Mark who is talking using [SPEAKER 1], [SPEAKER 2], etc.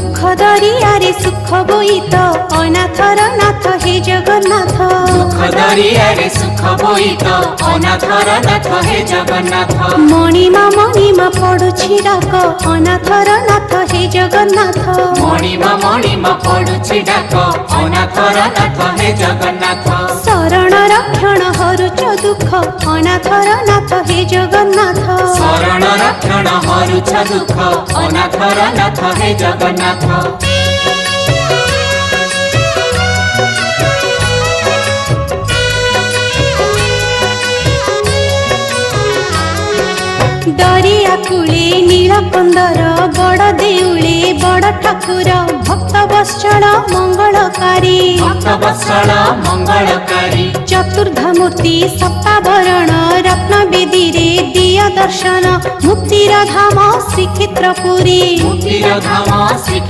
[SPEAKER 1] दुख दरियारे सुख बोईत अनाथर नाथ हे जगन्नाथ।
[SPEAKER 2] दुख दरियारे सुख बोईत अनाथर नाथ हे जगन्नाथ।
[SPEAKER 1] मणिमा पडुछि डाक अनाथर नाथ हे जगन्नाथ।
[SPEAKER 2] मणिमा पडुछि डाक अनाथर नाथ हे जगन्नाथ।
[SPEAKER 1] शरण रक्षण हरुच दुख अनाथर नाथ हे जगन्नाथ।
[SPEAKER 2] शरण रक्षण हरुच दुख अनाथर नाथ हे जगन्नाथ।
[SPEAKER 1] दरिया कूले नीलकंदर बड़ देउले बड़ ठाकुर भक्त वत्सल मंगलकारी।
[SPEAKER 2] भक्त वत्सल मंगलकारी।
[SPEAKER 1] चतुर्धामूर्ति सप्तावरण रत्न बेदी रे दिया दर्शन मुक्तिर धाम श्रीक्षेत्रपुरी।
[SPEAKER 2] मुक्तिर धाम श्री